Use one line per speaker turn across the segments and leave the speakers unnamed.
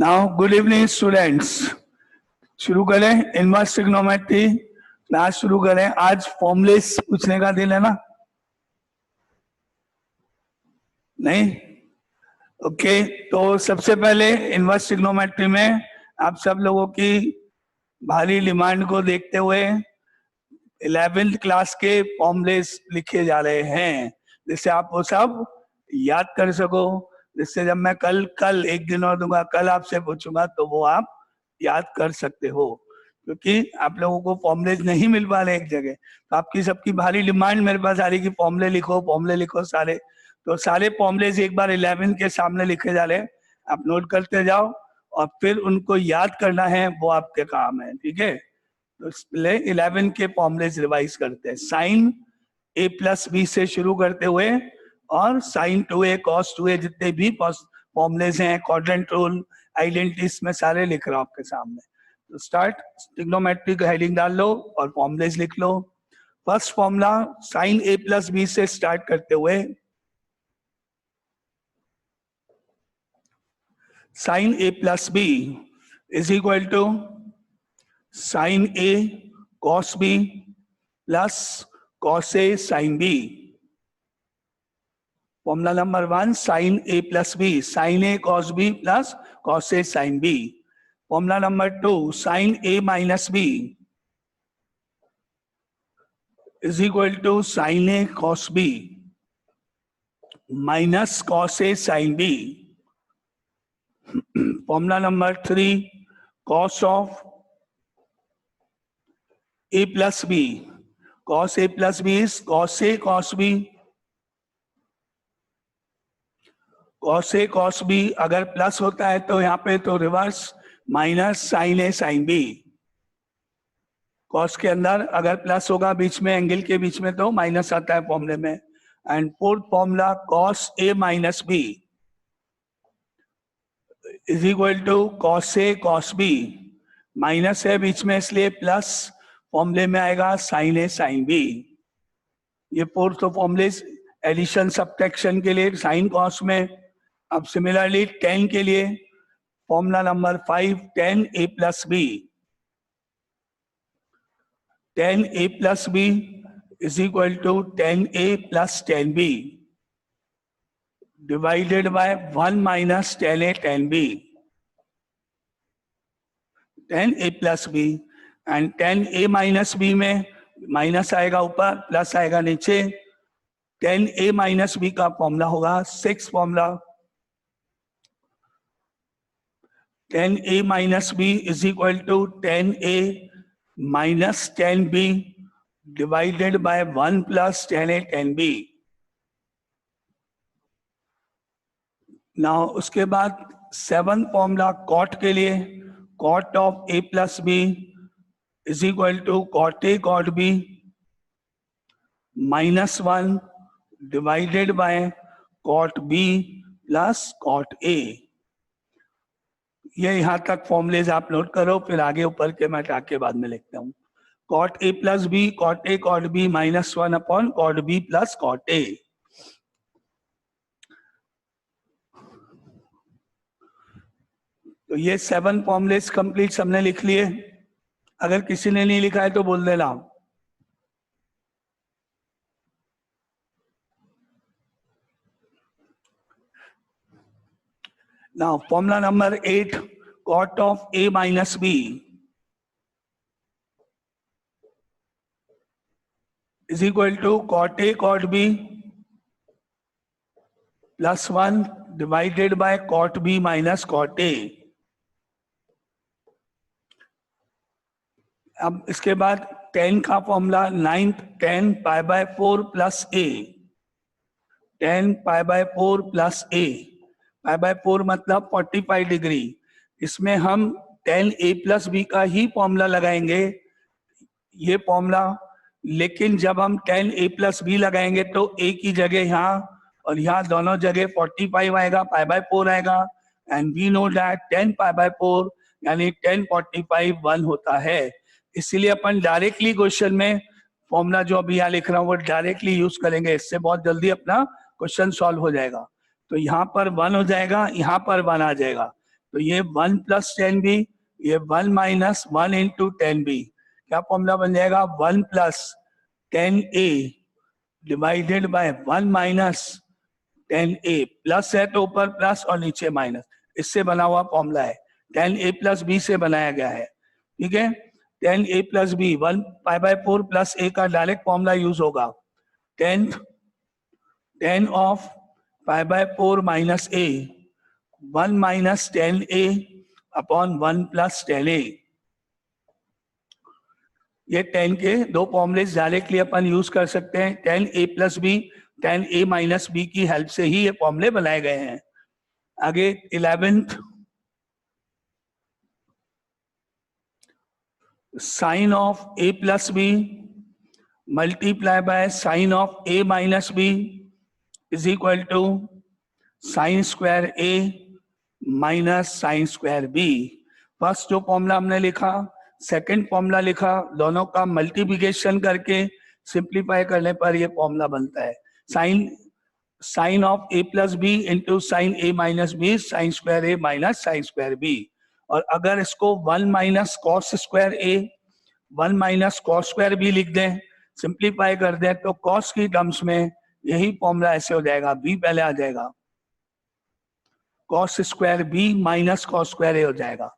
Now good evening students, शुरू करें inverse trigonometry class शुरू करें। आज फॉर्मुलेस पूछने का दिन है ना? नहीं? ओके, तो सबसे पहले इनवर्स ट्रिग्नोमेट्री में आप सब लोगों की भारी डिमांड को देखते हुए 11th क्लास के फॉर्मुलेस लिखे जा रहे हैं, जिससे आप वो सब याद कर सको। जिससे जब मैं कल एक दिन और दूंगा, कल आपसे पूछूंगा तो वो आप याद कर सकते हो, क्योंकि आप लोगों को फॉर्मुलेज नहीं मिल पा रहे एक जगह। तो आपकी सबकी भारी डिमांड मेरे पास आ रही कि फॉर्मुले लिखो सारे। तो सारे फॉर्मुलेज एक बार 11 के सामने लिखे जा रहे हैं, आप नोट करते जाओ और फिर उनको याद करना है, वो आपके काम है। ठीक है, तो पहले 11 के फॉर्मुलेज रिवाइज करते हैं। साइन a प्लस बी से शुरू करते हुए और साइन 2a कॉस 2a जितने भी फॉर्मुलेज हैं, क्वाड्रेंट रूल, आइडेंटिटीज में सारे लिख रहा हूं आपके सामने। तो स्टार्ट, ट्रिग्नोमेट्री का हेडिंग डाल लो और फॉर्मुलेज लिख लो। First formula sine a plus B से स्टार्ट करते हुए, sine a plus B is equal to sine a cos b plus cos a sin b। Formula number 1 sine a plus B, साइन a cos b plus cos a sin b। Formula number 2 sine a minus b is equal to sine a cos b minus cos a sin b। Formula number 3 cos of a plus b, cos a plus b is cos a cos b। cos a cos b अगर plus होता है तो यहाँ पे तो reverse minus sine a sin b। cos के अंदर अगर प्लस होगा बीच में, एंगल के बीच में, तो माइनस आता है फॉर्मूले में। And fourth formula cos a minus b is equal to cos a cos b, minus है बीच में इसलिए प्लस फॉर्मूले में आएगा sin a sin b। ये फोर्थ फॉर्मूले एडिशन सब्ट्रैक्शन के लिए साइन कॉस में। अब सिमिलरली tan के लिए formula number 5 tan a plus b, tan a plus b is equal to tan a plus tan b divided by 1 minus tan a tan b। tan a plus b and tan a minus b में minus आएगा ऊपर, plus आएगा नीचे। tan a minus b का formula होगा 6 formula tan a minus b is equal to tan a minus tan b divided by 1 plus tan a tan b। Now उसके बाद 7 formula cot के लिए, cot of a plus b is equal to cot a cot b minus 1 divided by cot b plus cot a। ये यहां तक formulas आप note करो, फिर आगे ऊपर के मैं हटा के बाद में लिखता हूं। Cot a plus b, cot a cot b minus 1 upon cot b plus cot a। तो ये 7 फॉर्मुलेज कंप्लीट सबने लिख लिए। अगर किसी ने नहीं लिखा है तो बोल देना। Now formula number 8 cot of a minus b is equal to cot a cot b plus 1 divided by cot b minus cot a। अब इसके बाद tan का formula 9th tan pi by 4 plus a, tan pi by 4 plus a, pi by 4 मतलब 45 degree. इसमें हम tan a plus b का ही formula लगाएंगे, ये फॉर्मूला। लेकिन जब हम tan a प्लस बी लगाएंगे तो a की जगह यहाँ और यहाँ दोनों जगह 45 आएगा, पाई बाय 4 आएगा। And we know that 10 pi by 4 यानी 10 45 1 होता है। इसीलिए अपन डायरेक्टली क्वेश्चन में फॉर्मूला जो अभी यहाँ लिख रहा हूँ वो डायरेक्टली यूज करेंगे, इससे बहुत जल्दी अपना क्वेश्चन सॉल्व हो जाएगा। तो यहाँ पर 1 हो जाएगा, यहाँ पर 1 आ जाएगा, तो ये 1 प्लस टेन बी, ये 1 माइनस 1 इंटू टेन बी, क्या फॉर्मूला बन जाएगा? 1 plus tan A divided by 1 minus tan A, plus है तो ऊपर प्लस और नीचे माइनस, इससे बना हुआ फॉर्मूला है, टेन ए प्लस बी से बनाया गया है, ठीक है। Tan A plus B, 1 pi by 4 plus A का डायरेक्ट फॉर्मूला यूज होगा, tan of pi by 4 minus A, 1 minus tan A upon 1 plus tan A. ये टेन के दो फॉर्मुलेस डायरेक्टली अपन यूज कर सकते हैं, tan A plus b, tan a minus b की help से ही ये फॉर्मूले बनाए गए हैं। आगे 11th, sine of A plus B multiply by sine of A minus b is equal to sine square A minus sine square b. First जो फॉर्मूला हमने लिखा, सेकंड फॉर्मूला लिखा, दोनों का मल्टीप्लिकेशन करके सिंप्लीफाई करने पर ये फॉर्मूला बनता है, sine of A plus b into sine A minus b sine square A minus sine square b. और अगर इसको 1 minus cos square a 1 minus cos square b लिख दें, सिंप्लीफाई कर दें, तो कॉस की टर्म्स में यही फॉर्मूला ऐसे हो जाएगा, बी पहले आ जाएगा, cos square B minus cos square A हो जाएगा।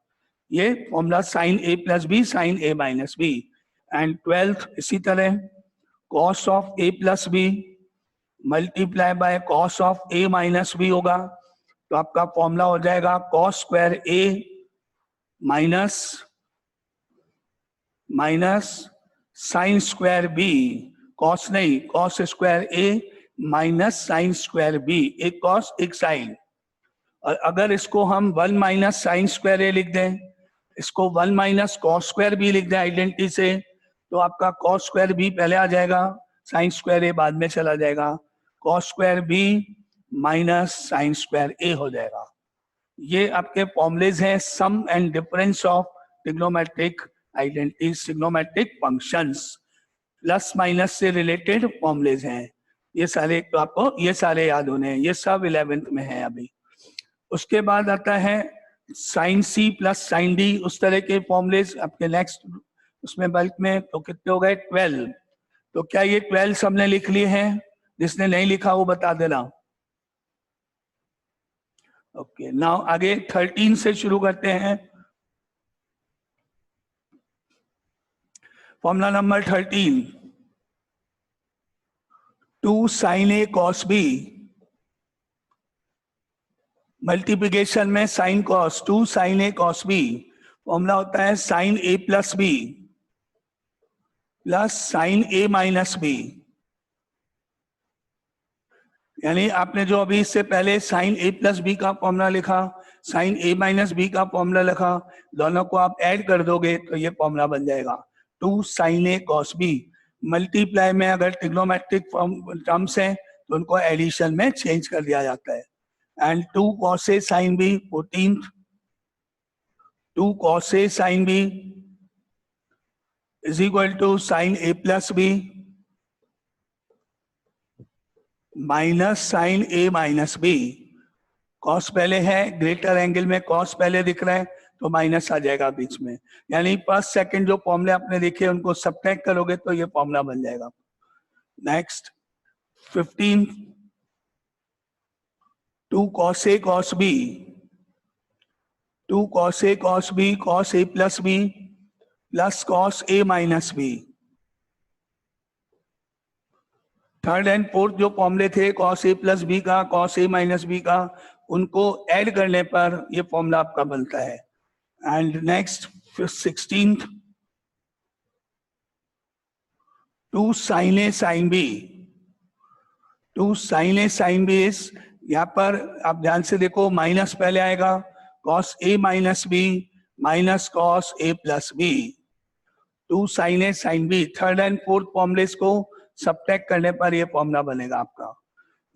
ये formula sine A plus B sine A minus B. And 12th इसी तरह, cos of A plus B multiply by cos of A minus B होगा, तो आपका फॉर्मूला हो जाएगा कॉस स्क्वायर ए minus sine square B, cos नहीं, cos square ए minus sine square B, एक cos एक साइन। और अगर इसको हम 1 माइनस साइन स्क्वायर ए लिख दें, इसको 1 माइनस कॉस स्क्वायर बी लिख दें आइडेंटिटी से, तो आपका कॉस स्क्वायर बी पहले आ जाएगा, साइन स्क्वायर ए बाद में चला जाएगा, cos square B minus sine square A हो जाएगा। ये आपके फॉर्मुलेज हैं, sum and difference of trigonometric identities, trigonometric functions, plus minus से रिलेटेड फॉर्मुलेज हैं ये सारे, तो आपको ये सारे याद होने हैं, ये सब 11th में है अभी। उसके बाद आता है sine c plus sine d, उस तरह के फॉर्मुलेज आपके नेक्स्ट उसमें बल्क में, तो कितने हो गए 12। तो क्या ये 12 सबने लिख लिए हैं? जिसने नहीं लिखा वो बता देना। ओके, नाउ आगे 13 से शुरू करते हैं। फॉर्मूला नंबर 13, 2 साइन ए कॉस बी, मल्टीप्लिकेशन में साइन कॉस, 2 साइन ए कॉस बी, फॉर्मूला होता है साइन ए प्लस बी प्लस साइन ए माइनस बी। यानी आपने जो अभी इससे पहले साइन ए प्लस बी का फॉर्मूला लिखा, साइन ए माइनस बी का फॉर्मूला लिखा, दोनों को आप ऐड कर दोगे तो ये फॉर्मूला बन जाएगा 2 साइन ए कॉस बी। मल्टीप्लाई में अगर ट्रिग्नोमेट्रिक टर्म्स हैं तो उनको एडिशन में चेंज कर दिया जाता है। And 2 cos a sine b, 14th, 2 cos a sine b is equal to sine A plus b minus sine A minus b. Cos पहले है, ग्रेटर एंगल में कॉस पहले दिख रहा है तो माइनस आ जाएगा बीच में, यानी फर्स्ट सेकंड जो फॉर्मूले आपने लिखे उनको सब्ट्रैक्ट करोगे तो ये फॉर्मूला बन जाएगा। Next 15, 2 cos a cos b, 2 cos a cos b, cos a plus b plus cos a minus b. Third and fourth जो फॉर्मूले थे कॉस ए प्लस बी का, कॉस ए माइनस बी का, उनको ऐड करने पर ये फॉर्मूला आपका बनता है। And next 16th, 2 sine a sine b, 2 sine a sine b is, यहाँ पर आप ध्यान से देखो माइनस पहले आएगा, cos a minus b minus cos a plus b, 2 sine a sine b. Third and fourth formulas को सब्ट्रैक्ट करने पर ये फॉर्मूला बनेगा आपका।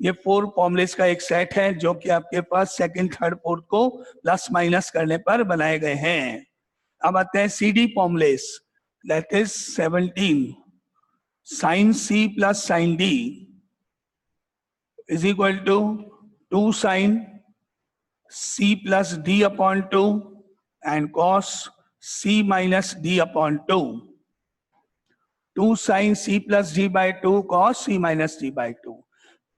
ये 4 फॉर्मुलेस का एक सेट है जो कि आपके फर्स्ट सेकंड थर्ड फोर्थ को प्लस माइनस करने पर बनाए गए हैं। अब आते हैं c d formulas, that is 17, sine c plus sine d is equal to 2 sine C plus D upon 2 and cos C minus D upon 2. 2 sin C plus D by 2 cos C minus D by 2.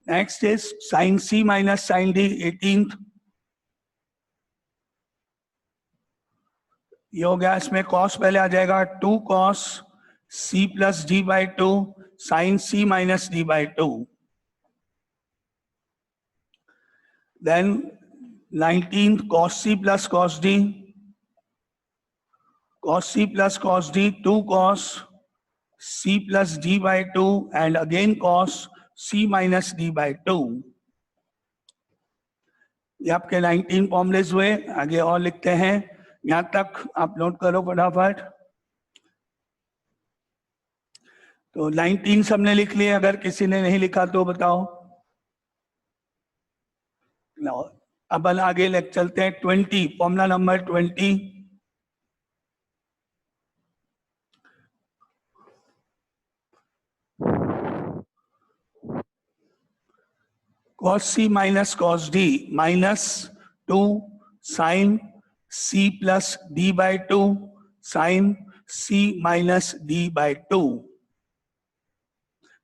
Next is sin C minus sin D 18th. ये हो गया, इसमें cos पहले आ जाएगा 2 cos C plus D by 2 sin C minus D by 2. Then 19th cos C plus cos D, cos C plus cos D 2 cos C plus D by 2 and again cos C minus D by 2. ये आपके 19 formulas हुए। आगे और लिखते हैं, यहां तक आप नोट करो फटाफट। तो 19 सबने लिख लिए, अगर किसी ने नहीं लिखा तो बताओ। अब आगे चलते हैं 20, formula number 20। cos C minus cos D minus 2 sin C plus D by 2 sin C minus D by 2।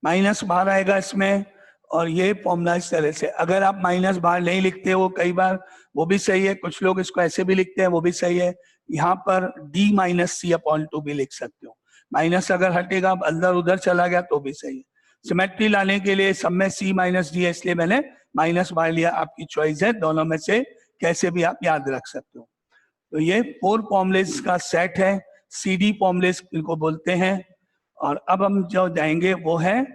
Minus बाहर आएगा इसमें, और ये फॉर्मूला इस तरह से। अगर आप माइनस बाहर नहीं लिखते हो, कई बार वो भी सही है, कुछ लोग इसको ऐसे भी लिखते हैं, वो भी सही है। यहाँ पर D माइनस सी अपॉन 2 भी लिख सकते हो। माइनस अगर हटेगा, अंदर उधर चला गया तो भी सही है। सिमेट्री लाने के लिए सब में C माइनस डी है, इसलिए मैंने माइनस बाहर लिया। आपकी चॉइस है, दोनों में से कैसे भी आप याद रख सकते हो। तो ये 4 फॉर्मुलेज का सेट है, CD फॉर्मुलेज इनको बोलते हैं। और अब हम जो जाएंगे वो है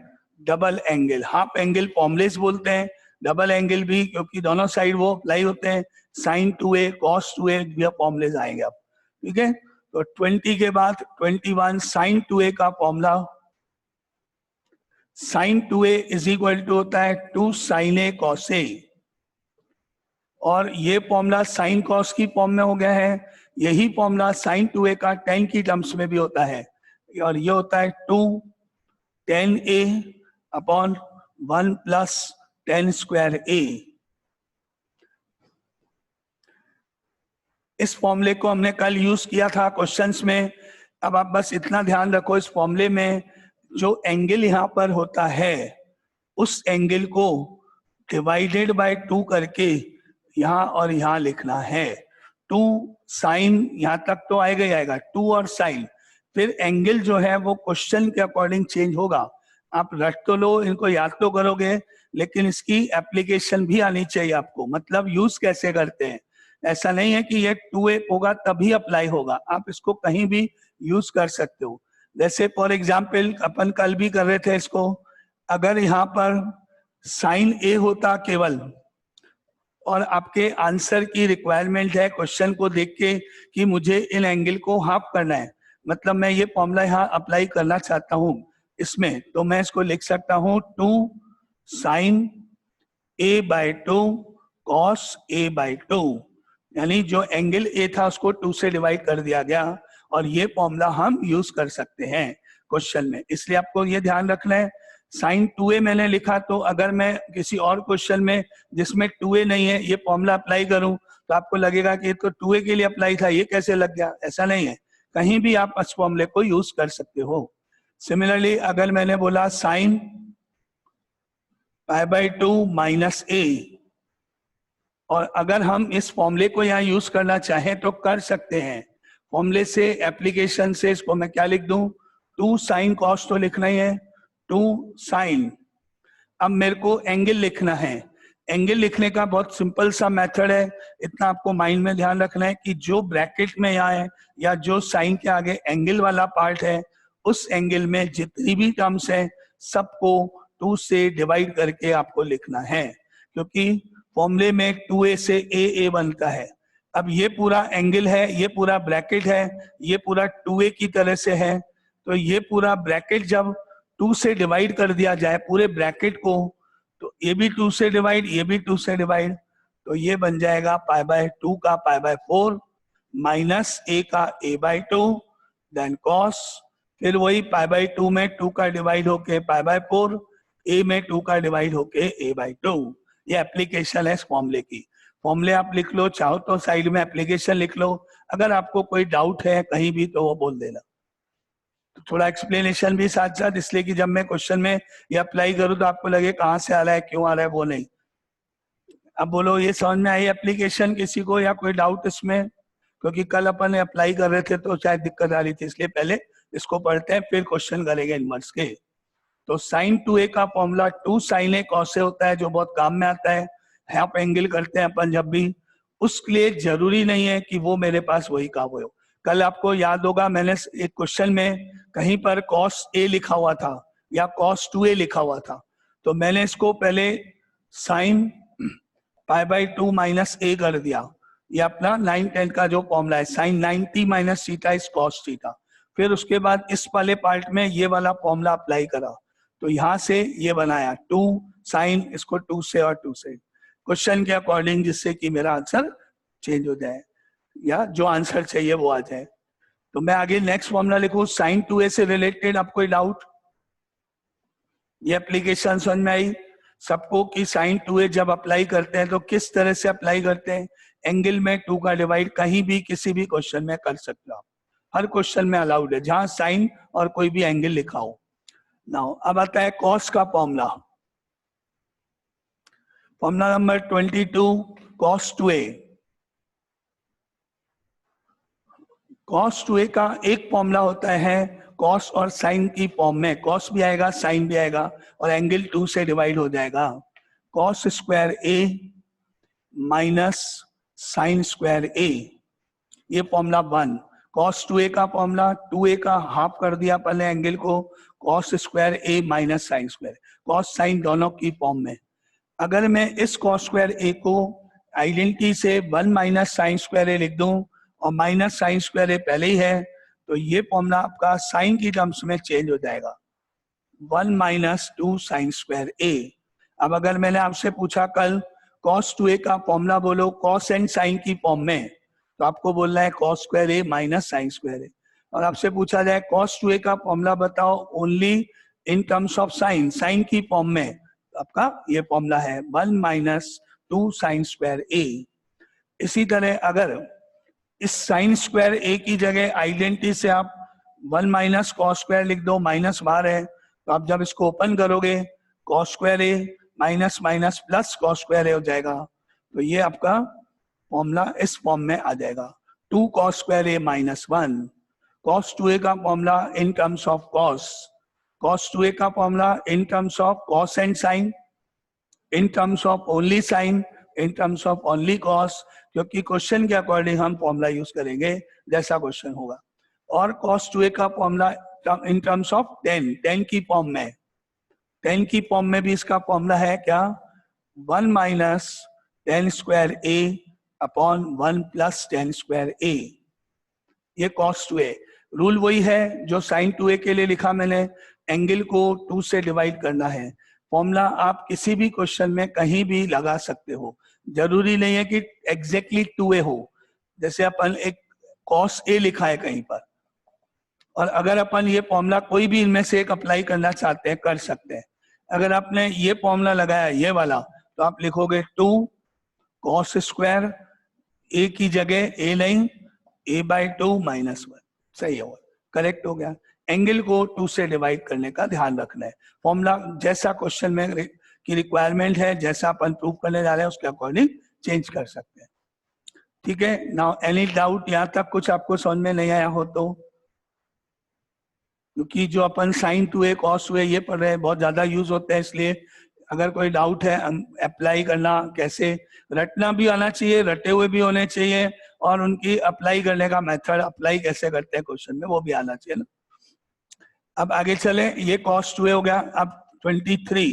double angle, half angle formulas बोलते हैं, डबल एंगल भी, क्योंकि दोनों साइड वो अप्लाई होते हैं। sin 2a cos 2a ये फॉर्मुलेज आएंगे अब, ठीक है। तो 20 के बाद 21 sin 2a का formula, sin 2a is equal to होता है 2 sin a cos a, और ये फॉर्मूला साइन कॉस की फॉर्म में हो गया है। यही फॉर्मूला sin 2a का tan की टर्म्स में भी होता है, और ये होता है 2 tan a upon 1 plus tan square a। इस फॉर्मूले को हमने कल यूज किया था क्वेश्चंस में। अब आप बस इतना ध्यान रखो, इस फॉर्मूले में जो एंगल यहाँ पर होता है, उस एंगल को डिवाइडेड बाय 2 करके यहाँ और यहाँ लिखना है। 2 साइन यहाँ तक तो आएगा ही आएगा, 2 और साइन, फिर एंगल जो है वो क्वेश्चन के अकॉर्डिंग चेंज होगा। आप रट तो लो, इनको याद तो करोगे, लेकिन इसकी एप्लीकेशन भी आनी चाहिए आपको, मतलब यूज कैसे करते हैं। ऐसा नहीं है कि ये 2a होगा तभी अप्लाई होगा, आप इसको कहीं भी यूज कर सकते हो। जैसे फॉर एग्जाम्पल अपन कल भी कर रहे थे इसको, अगर यहाँ पर साइन a होता केवल, और आपके आंसर की रिक्वायरमेंट है क्वेश्चन को देख के कि मुझे इन एंगल को हाफ करना है, मतलब मैं ये फॉर्मूला यहाँ अप्लाई करना चाहता हूँ इसमें, तो मैं इसको लिख सकता हूँ 2 sin a by 2 cos a by 2, यानी जो एंगल a था उसको 2 से डिवाइड कर दिया गया, और ये फॉर्मूला हम यूज कर सकते हैं क्वेश्चन में। इसलिए आपको ये ध्यान रखना है, sin 2a मैंने लिखा, तो अगर मैं किसी और क्वेश्चन में जिसमें 2a नहीं है ये फॉर्मूला अप्लाई करूं तो आपको लगेगा कि ये तो 2a के लिए अप्लाई था, ये कैसे लग गया। ऐसा नहीं है, कहीं भी आप इस फॉर्मूले को यूज कर सकते हो। सिमिलरली अगर मैंने बोला sin π/2 माइनस a, और अगर हम इस फॉर्मूले को यहाँ यूज करना चाहें तो कर सकते हैं। फॉर्मूले से, एप्लीकेशन से इसको मैं क्या लिख दूं, 2 sin cos तो लिखना ही है, 2 sin। अब मेरे को एंगल लिखना है। एंगल लिखने का बहुत सिंपल सा मेथड है, इतना आपको माइंड में ध्यान रखना है कि जो ब्रैकेट में यहाँ है या जो साइन के आगे एंगल वाला पार्ट है, उस एंगल में जितनी भी टर्म्स हैं सबको 2 से डिवाइड करके आपको लिखना है, क्योंकि फॉर्मूले में 2a से a बनता है। अब ये पूरा एंगल है, ये पूरा ब्रैकेट है, ये पूरा 2a की तरह से है, तो ये पूरा ब्रैकेट जब 2 से डिवाइड कर दिया जाए पूरे ब्रैकेट को, तो ये भी 2 से डिवाइड, ये भी 2 से डिवाइड, तो ये बन जाएगा π/2 का π/4 माइनस a का a/2 देन cos, फिर वही π/2 में 2 का डिवाइड होके π/4, a में 2 का डिवाइड होके a/2। ये एप्लीकेशन है इस फॉर्मूले की। फॉर्मूले आप लिख लो, चाहो तो साइड में एप्लीकेशन लिख लो, अगर आपको कोई डाउट है कहीं भी तो वो बोल देना। तो थोड़ा एक्सप्लेनेशन भी साथ साथ, इसलिए कि जब मैं क्वेश्चन में ये अप्लाई करूँ तो आपको लगे कहाँ से आ रहा है, क्यों आ रहा है, वो नहीं। अब बोलो ये समझ में आई एप्लीकेशन किसी को, या कोई डाउट इसमें? क्योंकि कल अपन अप्लाई कर रहे थे तो शायद दिक्कत आ रही थी, इसलिए पहले इसको पढ़ते हैं फिर क्वेश्चन करेंगे इनवर्स के। तो साइन 2a का formula 2 sin a cos a होता है, जो बहुत काम में आता है। हाफ एंगल करते हैं अपन जब भी, उसके लिए जरूरी नहीं है कि वो मेरे पास वही काम हो। कल आपको याद होगा मैंने एक क्वेश्चन में कहीं पर cos a लिखा हुआ था या cos 2a लिखा हुआ था, तो मैंने इसको पहले sine pi by 2 minus a कर दिया। ये अपना 9/10 का जो फॉर्मूला है, sine 90 minus theta is cos theta. फिर उसके बाद इस वाले पार्ट में ये वाला फॉर्मूला अप्लाई करा, तो यहां से ये बनाया 2 साइन, इसको 2 से और 2 से क्वेश्चन के अकॉर्डिंग, जिससे कि मेरा आंसर चेंज हो जाए या जो आंसर चाहिए वो आ जाए। तो मैं आगे नेक्स्ट फॉर्मूला लिखूं साइन 2a से रिलेटेड। आप कोई डाउट? ये एप्लीकेशन समझ में आई सबको कि साइन 2a जब अप्लाई करते हैं तो किस तरह से अप्लाई करते हैं? एंगल में 2 का डिवाइड कहीं भी किसी भी क्वेश्चन में कर सकते हो आप, हर क्वेश्चन में अलाउड है जहां साइन और कोई भी एंगल लिखा हो। नाउ अब आता है कॉस का formula, formula number 22 cos 2a। Cos 2a का एक फॉर्मूला होता है कॉस और साइन की फॉर्म में, कॉस भी आएगा साइन भी आएगा और एंगल 2 से डिवाइड हो जाएगा। Cos square a minus sine square a, ये फॉर्मूला 1। कॉस 2a का फॉर्मूला 2a का हाफ कर दिया पहले एंगल को, cos square a minus sine square, cos sine दोनों की फॉर्म में। अगर मैं इस कॉस स्क्वायर a को आइडेंटिटी से 1 माइनस साइन स्क्वायर a लिख दूं और माइनस साइन स्क्वायर a पहले ही है, तो ये फॉर्मूला आपका साइन की टर्म्स में चेंज हो जाएगा, 1 माइनस 2 साइन स्क्वायर a। अब अगर मैंने आपसे पूछा कल कॉस 2a का फॉर्मूला बोलो कॉस एंड साइन की फॉर्म में, तो आपको बोलना है cos square a minus sine square a। और आपसे पूछा जाए कॉस 2a का फॉर्मूला बताओ only in terms of sine, sine की फॉर्म में, तो आपका ये फॉर्मूला है 1 माइनस 2 साइन स्क्वायर a। इसी तरह अगर इस साइन स्क्वायर a की जगह आइडेंटिटी से आप 1 माइनस कॉस स्क्वायर लिख दो, माइनस बाहर है, तो आप जब इसको ओपन करोगे cos square a minus minus plus cos square a हो जाएगा। तो ये आपका फॉर्मूला इस फॉर्म में आ जाएगा, 2 cos square a minus 1। Cos 2a का formula in terms of cos, cos 2a का formula in terms of cos and sine, in terms of only sine, in terms of only cos, क्योंकि question के according हम formula use करेंगे जैसा question होगा। और cos 2a का formula in terms of tan, tan की फॉर्म में, टेन की फॉर्म में भी इसका फॉर्मूला है क्या, 1 minus ten square a upon 1 plus ten square a। ये कॉस 2a, रूल वही है जो साइन 2a के लिए लिखा मैंने, एंगल को 2 से डिवाइड करना है। फॉर्मूला आप किसी भी क्वेश्चन में कहीं भी लगा सकते हो, जरूरी नहीं है कि एग्जैक्टली 2a हो। जैसे अपन एक कॉस a लिखा है कहीं पर, और अगर अपन ये फॉर्मूला कोई भी इनमें से एक अप्लाई करना चाहते हैं कर सकते हैं। अगर आपने ये फॉर्मूला लगाया ये वाला, तो आप लिखोगे 2 कॉस स्क्वायर a की जगह a नहीं, a बाई 2 माइनस 1, सही होगा, करेक्ट हो गया। एंगल को 2 से डिवाइड करने का ध्यान रखना है। फॉर्मूला जैसा क्वेश्चन में की रिक्वायरमेंट है, जैसा अपन प्रूव करने जा रहे हैं उसके अकॉर्डिंग चेंज कर सकते हैं। ठीक है, नाउ एनी डाउट, यहाँ तक कुछ आपको समझ में नहीं आया हो तो? क्योंकि जो अपन साइन 2a कॉस 2a ये पढ़ रहे हैं बहुत ज्यादा यूज होते हैं, इसलिए अगर कोई डाउट है अप्लाई करना कैसे, रटना भी आना चाहिए, रटे हुए भी होने चाहिए, और उनकी अप्लाई करने का मेथड, अप्लाई कैसे करते हैं क्वेश्चन में, वो भी आना चाहिए ना। अब आगे चले, ये कॉस 2a हो गया। अब 23,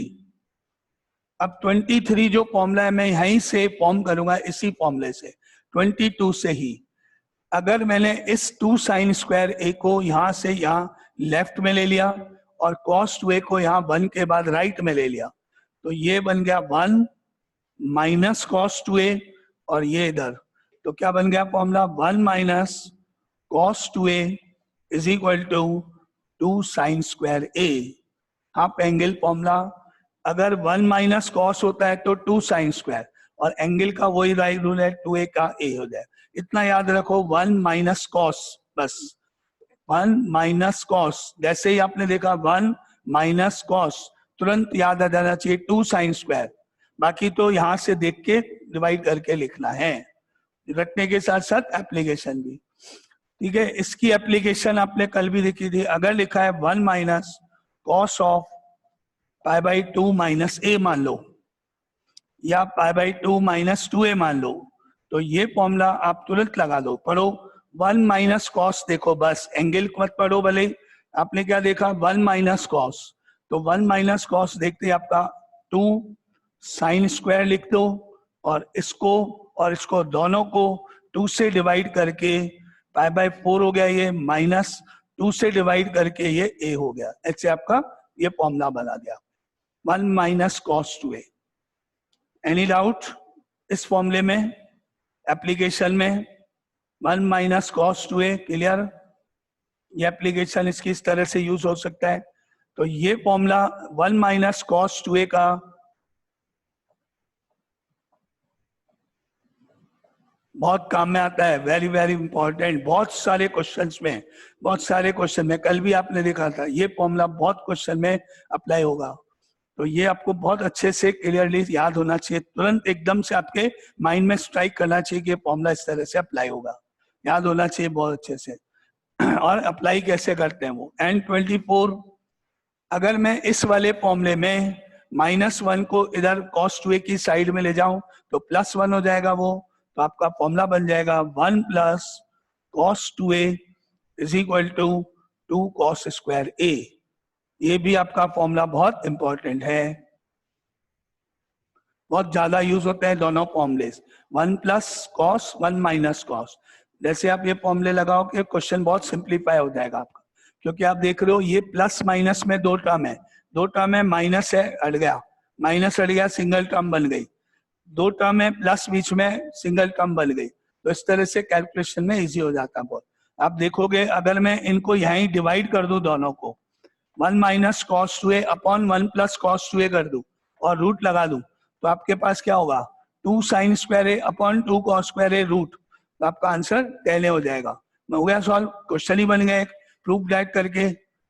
अब 23 जो फॉर्मूला है मैं यहीं से फॉर्म करूंगा, इसी फॉर्मूले से 22 से ही। अगर मैंने इस 2 साइन स्क्वायर a को यहां से यहाँ लेफ्ट में ले लिया और cos 2a को यहाँ 1 के बाद राइट में ले लिया, तो ये बन गया 1 माइनस cos 2a, और ये इधर, तो क्या बन गया formula 1 minus cos 2a is equal to 2 sine square a। Half angle formula, अगर 1 माइनस कॉस होता है तो 2 साइन स्क्वायर, और एंगल का वही राइट रूल है, 2a का a हो जाए। इतना याद रखो, 1 माइनस कॉस, बस 1 माइनस कॉस। जैसे ही आपने देखा 1 माइनस कॉस, तुरंत याद आ जाना चाहिए 2 साइन स्क्वायर। बाकी तो यहां से देख के डिवाइड करके लिखना है, रखने के साथ साथ एप्लीकेशन भी। ठीक है, इसकी एप्लीकेशन आपने कल भी देखी थी। अगर लिखा है 1 minus cos of pi by 2 minus A मान लो, या पाई बाई 2 माइनस 2a मान लो, तो ये फॉर्मूला आप तुरंत लगा दो। पढ़ो 1 माइनस कॉस, देखो बस एंगल मत पढ़ो। भले आपने क्या देखा 1 माइनस कॉस, तो 1 माइनस कॉस देखते ही आपका 2 साइन स्क्वायर लिख दो, और इसको दोनों को 2 से डिवाइड करके पाई बाई 4 हो गया, ये माइनस 2 से डिवाइड करके ये a हो गया। ऐसे आपका ये फॉर्मूला बना दिया 1 minus cos 2a। Any doubt इस फॉर्मूले में, एप्लीकेशन में 1 माइनस कॉस 2a? क्लियर? ये एप्लीकेशन इसकी इस तरह से यूज हो सकता है। तो ये फॉर्मूला 1 माइनस कॉस 2a का बहुत काम में आता है, वेरी वेरी इंपॉर्टेंट। बहुत सारे क्वेश्चन में कल भी आपने देखा था, ये फॉर्मूला बहुत क्वेश्चन में अप्लाई होगा। तो ये आपको बहुत अच्छे से क्लियरली याद होना चाहिए, तुरंत एकदम से आपके माइंड में स्ट्राइक करना चाहिए कि फॉर्मूला इस तरह से अप्लाई होगा, याद होना चाहिए बहुत अच्छे से। और अप्लाई कैसे करते हैं वो। N24, अगर मैं इस वाले फॉर्मूले में -1 को इधर cos 2a की साइड में ले जाऊं तो +1 हो जाएगा वो। तो आपका फॉर्मूला बन जाएगा 1 plus cos 2a is equal to 2 cos square a। ये भी आपका फॉर्मूला बहुत इंपॉर्टेंट है, बहुत ज्यादा यूज होते हैं दोनों फॉर्मूले, 1 प्लस कॉस 1 माइनस कॉस। जैसे आप ये फॉर्मूले लगाओगे क्वेश्चन बहुत सिंप्लीफाई हो जाएगा आपका, क्योंकि आप देख रहे हो ये प्लस माइनस में दो टर्म है, माइनस है हट गया, सिंगल टर्म बन गई। दो टर्म है प्लस बीच में, सिंगल टर्म बन गई। तो इस तरह से कैलकुलेशन में इजी हो जाता है बहुत। आप देखोगे अगर मैं इनको यहीं डिवाइड कर दूं दोनों को, 1 minus cos 2a upon 1 plus cos 2a कर दूं और रूट लगा दूं, तो आपके पास क्या होगा 2 sine square a upon 2 cos square a root. तो आपका आंसर 10 हो जाएगा। हो गया सॉल्व, क्वेश्चन ही बन गया, प्रूफ डाइट करके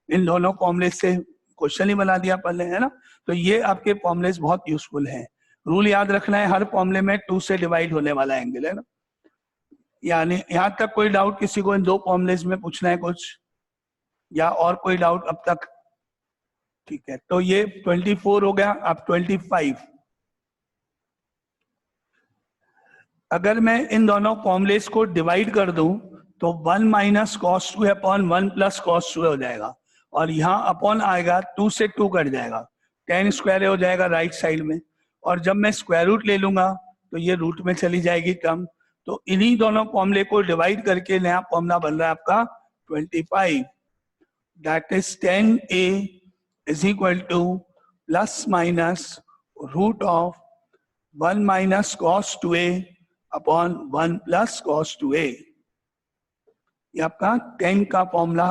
इन दोनों फॉर्मूले से क्वेश्चन ही बना दिया पहले, है ना। तो ये आपके फॉर्मूलेस बहुत यूजफुल हैं। रूल याद रखना है, हर फॉर्मूले में 2 से डिवाइड होने वाला एंगल, है ना। यानी यहाँ तक कोई डाउट किसी को इन दो फॉर्मूलेस में पूछना है कुछ, या और कोई डाउट अब तक? ठीक है, तो ये 24 हो गया। अब 25, अगर मैं इन दोनों फॉर्मूलेस को डिवाइड कर दूं तो 1 minus cos 2 upon 1 plus cos 2 हो जाएगा, और यहाँ अपॉन आएगा 2 से 2 कट जाएगा, 10 स्क्वायर हो जाएगा राइट साइड में। और जब मैं स्क्वायर रूट ले लूंगा तो ये रूट में चली जाएगी टर्म। तो इन्हीं दोनों फॉर्मूले को डिवाइड करके नया फॉर्मूला बन रहा है आपका 25, that is 10a is equal to plus minus root of 1 minus cos 2a upon 1 plus cos 2a। ये आपका 10 का फॉर्मूला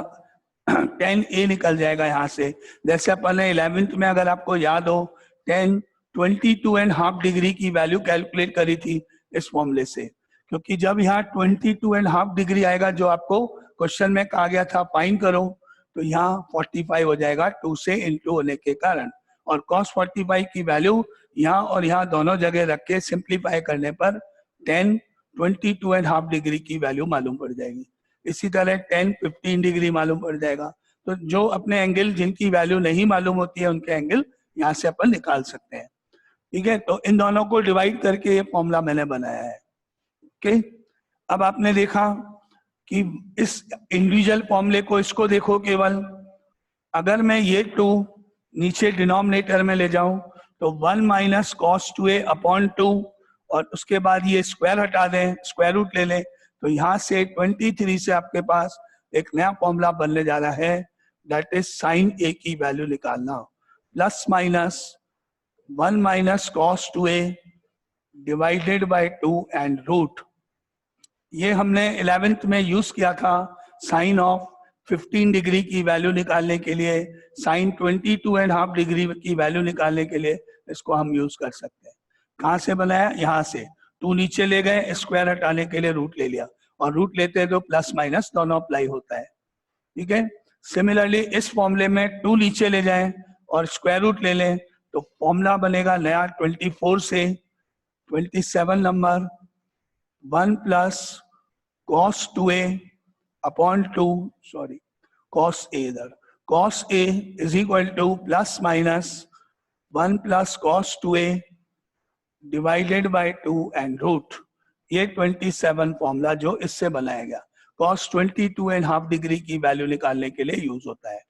10a निकल जाएगा यहाँ से। जैसे अपन 11th में अगर आपको याद हो 22.5 डिग्री की वैल्यू कैलकुलेट करी थी इस फॉर्मूले से, क्योंकि जब यहाँ 22.5 डिग्री आएगा जो आपको क्वेश्चन में कहा गया था फाइंड करो, तो यहाँ 45 हो जाएगा 2 से इंटू होने के कारण। और cos 45 की वैल्यू यहाँ और यहाँ दोनों जगह रख के सिंप्लीफाई करने पर 22.5 डिग्री की वैल्यू मालूम पड़ जाएगी। इसी तरह 15 डिग्री मालूम पड़ जाएगा। तो जो अपने एंगल जिनकी वैल्यू नहीं मालूम होती है उनके एंगल यहाँ से अपन निकाल सकते हैं। ठीक है, तो इन दोनों को डिवाइड करके ये फॉर्मूला मैंने बनाया है। ओके, अब आपने देखा कि इस इंडिविजुअल फॉर्मूले को, इसको देखो केवल, अगर मैं ये 2 नीचे डिनोमिनेटर में ले जाऊं तो 1 माइनस कॉस 2a अपॉन 2, और उसके बाद ये स्क्वायर हटा दें, स्क्वायर रूट ले लें, तो यहाँ से 23 से आपके पास एक नया फॉर्मूला बनने जा रहा है, दैट इज साइन a की वैल्यू निकालना। Plus minus 1 minus cos 2a divided by 2 and root. ये हमने 11th में यूज किया था साइन ऑफ 15 डिग्री की वैल्यू निकालने के लिए, साइन 22.5 डिग्री की वैल्यू निकालने के लिए इसको हम यूज कर सकते हैं। कहाँ से बनाया, यहाँ से 2 नीचे ले गए, स्क्वायर हटाने के लिए रूट ले लिया, और रूट लेते हैं तो प्लस माइनस दोनों अप्लाई होता है, ठीक है। सिमिलरली इस फॉर्मूले में 2 नीचे ले जाएं और स्क्वायर रूट ले लें तो फॉर्मूला बनेगा नया 24 से 27 number 1 plus cos 2a upon 2 sorry cos a इधर cos a is equal to plus minus 1 plus cos 2a divided by 2 and root. ये 27 फॉर्मूला जो इससे बनाया गया cos 22.5 डिग्री की वैल्यू निकालने के लिए यूज होता है।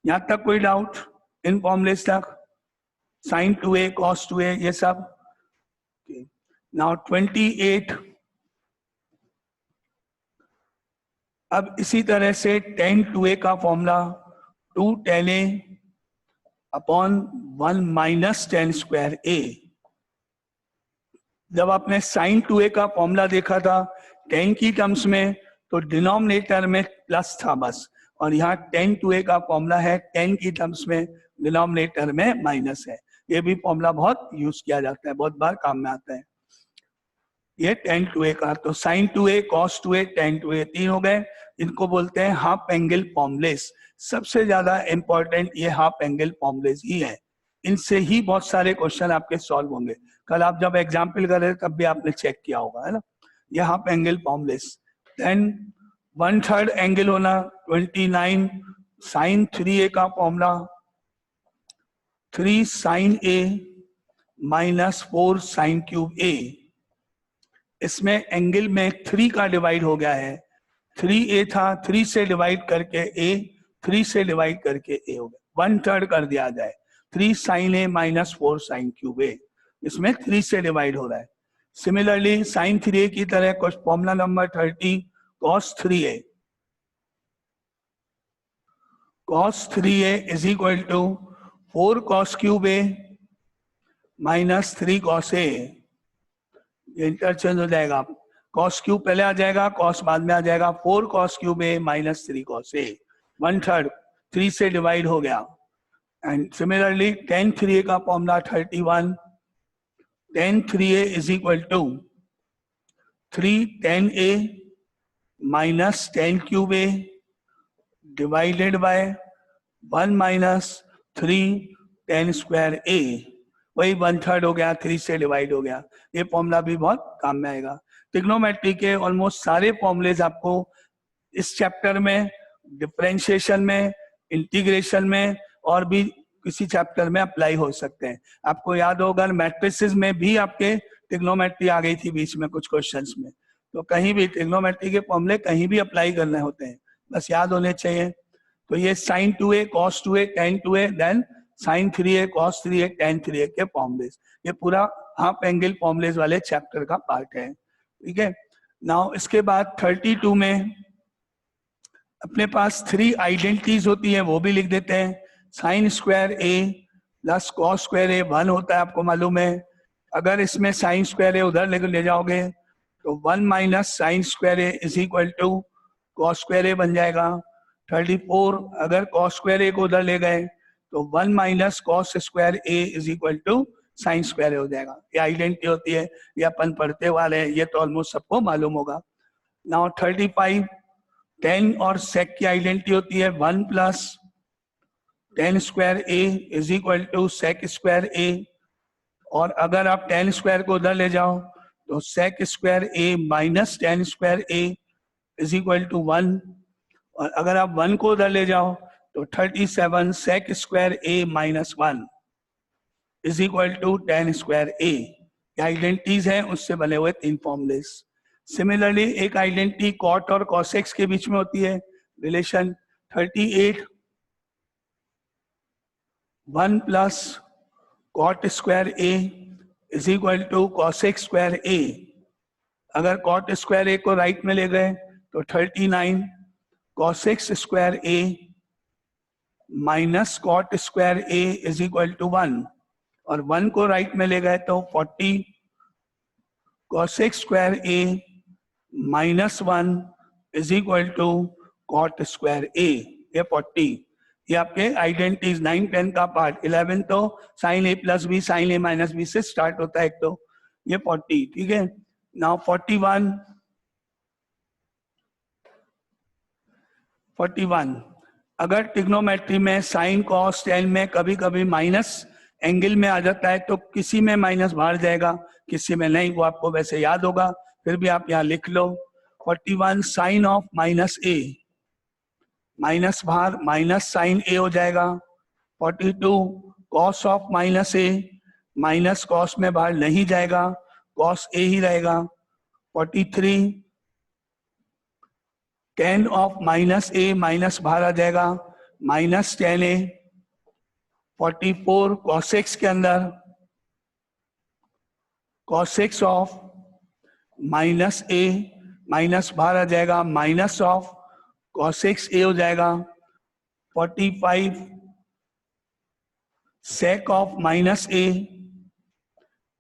यहां तक कोई डाउट इन फॉर्मूलेस तक, sin 2a cos 2a ये सब। नाउ 28, अब इसी तरह से tan 2a का formula 2 tan a upon 1 minus tan square a। जब आपने sin 2a का फॉर्मूला देखा था tan की टर्म्स में तो डिनोमिनेटर में प्लस था बस, और यहाँ tan 2a का फॉर्मूला है tan की टर्म्स में, डिनोमिनेटर में माइनस है। ये भी फॉर्मूला बहुत यूज किया जाता है, बहुत बार काम में आता है। ये tan 2a का, तो sin 2a cos 2a tan 2a 3 हो गए। इनको बोलते हैं हाफ एंगल फॉर्मूलेस। सबसे ज्यादा इंपॉर्टेंट ये हाफ एंगल फॉर्मूलेस ही है, इनसे ही बहुत सारे क्वेश्चन आपके सॉल्व होंगे। कल आप जब एग्जाम्पल कर रहे थे तब भी आपने चेक किया होगा, है ना। ये half angle formulas. Then 1/3 angle होना 29 sin 3a का formula 3 sin a minus 4 sin cube a। इसमें एंगल में 3 का डिवाइड हो गया है, 3a था, 3 से डिवाइड करके a, 3 से डिवाइड करके a हो गया, 1/3 कर दिया जाए 3 sin a minus 4 sin cube a। इसमें 3 से डिवाइड हो रहा है। सिमिलरली sin 3a की तरह कुछ formula number 30 cos 3a, cos 3a is equal to 4 cos cube a minus 3 cos a। ये इंटरचेंज हो जाएगा, cos क्यूब पहले आ जाएगा, cos बाद में आ जाएगा, 4 cos cube a minus 3 cos a, 1/3 3 से डिवाइड हो गया। एंड सिमिलरली tan 3a का formula 31 tan 3a is equal to 3 tan a minus tan cube a divided by 1 minus 3 tan square a, वही 1/3 हो गया, 3 से डिवाइड हो गया। ये फॉर्मूला भी बहुत काम में आएगा। ट्रिग्नोमेट्री के ऑलमोस्ट सारे फॉर्मूलेज आपको इस चैप्टर में, डिफरेंशिएशन में, इंटीग्रेशन में और भी किसी चैप्टर में अप्लाई हो सकते हैं। आपको याद होगा मैट्रिसेस में भी आपके ट्रिग्नोमेट्री आ गई थी बीच में कुछ क्वेश्चंस में, तो कहीं भी ट्रिग्नोमेट्री के फॉर्मूले कहीं भी अप्लाई करने होते हैं, बस याद होने चाहिए। तो ये sin 2a cos 2a tan 2a then sin 3a cos 3a tan 3a के फॉर्मूलेज, ये पूरा हाफ एंगल फॉर्मूलेज वाले चैप्टर का पार्ट है, ठीक है। नाउ इसके बाद 32 में अपने पास 3 आइडेंटिटीज होती है, वो भी लिख देते हैं। Sign square a plus cos square a 1 होता है, आपको मालूम है। अगर इसमें साइन स्क्वायर a उधर ले जाओगे तो 1 minus sine square a is equal to cos square a बन जाएगा। 34 अगर कॉस स्क्वायर a को उधर ले गए तो 1 minus cos square a is equal to sine square a हो जाएगा। ये आइडेंटिटी होती है, ये अपन पढ़ते वाले हैं, ये तो ऑलमोस्ट सबको मालूम होगा। नाउ 35 tan और sec की आइडेंटिटी होती है 1 plus tan square a is equal to sec square a, और अगर आप tan स्क्वायर को उधर ले जाओ तो sec square a minus tan square a is equal to 1, और अगर आप 1 को उधर ले जाओ तो 37 sec square a minus 1 is equal to tan square a। ये आइडेंटिटीज हैं, उससे बने हुए 3 फॉर्मूलेस। सिमिलरली एक आइडेंटिटी कॉट और कॉसेक्स के बीच में होती है, relation 38 1 plus cot square a is equal to cosec square a। अगर कॉट स्क्वायर a को राइट में ले गए तो 39 cosecs square a minus cot square a is equal to 1, और 1 को राइट में ले गए तो 40 cosec square a minus 1 is equal to cot square a, ये 40। ये आपके आइडेंटिटीज 9 10 का पार्ट। 11 तो साइन ए प्लस बी साइन ए माइनस बी से स्टार्ट होता है एक, तो ये 40, ठीक है। नाउ 41 अगर ट्रिग्नोमेट्री में साइन कॉस टेन में कभी कभी माइनस एंगल में आ जाता है, तो किसी में माइनस बाहर जाएगा, किसी में नहीं, वो आपको वैसे याद होगा, फिर भी आप यहाँ लिख लो। 41 sine of minus a, minus बाहर माइनस साइन ए हो जाएगा। 42 cos of minus a, minus cos में बाहर नहीं जाएगा, कॉस ए ही रहेगा। 43 tan of minus a, minus बाहर आ जाएगा, माइनस टेन ए। 44 कॉसेक्स के अंदर cos x of minus a, minus बाहर आ जाएगा, माइनस ऑफ कॉसेक्स ए हो जाएगा। 45 sake of minus a,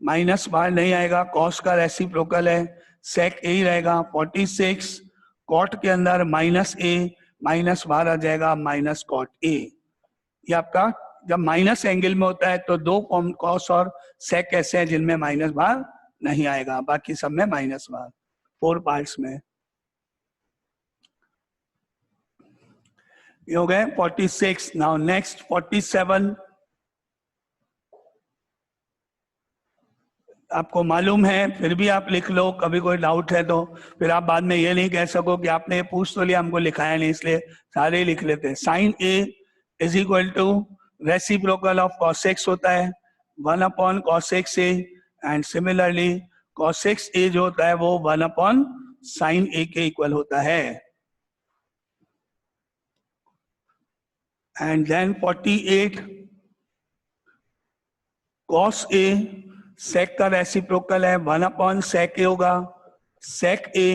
minus बाहर नहीं आएगा, कॉस का रेसिप्रोकल है, सेक ए ही रहेगा। 46 कॉट के अंदर माइनस ए, माइनस बाहर आ जाएगा, माइनस कॉट ए। ये आपका जब माइनस एंगल में होता है तो दो कॉस और सेक ऐसे हैं जिनमें माइनस बाहर नहीं आएगा, बाकी सब में माइनस बाहर, 4 पार्ट्स में। ये हो गए 46। Now next 47। आपको मालूम है, फिर भी आप लिख लो, कभी कोई डाउट है तो फिर आप बाद में ये नहीं कह सको कि आपने ये पूछ तो लिया, हमको लिखाया नहीं, इसलिए सारे लिख लेते हैं। Sine A is equal to reciprocal of cosec होता है 1 अपॉन cosec A, and similarly cosec A जो होता है वो 1 अपॉन साइन ए के इक्वल होता है। एंड देन 48 कॉस ए, सेक का रेसिप्रोकल है 1 अपॉन सेक ए होगा, सेक ए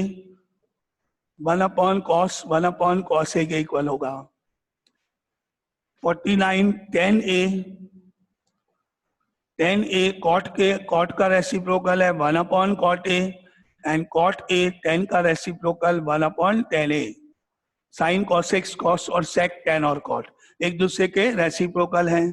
1 अपॉन कॉस ए के इक्वल होगा। 49 टेन ए कॉट का रेसिप्रोकल है 1 upon cot a, and cot a tan का reciprocal 1 upon tan a. Sine cosecs cos और सेक टेन और कॉट एक दूसरे के रेसिप्रोकल हैं,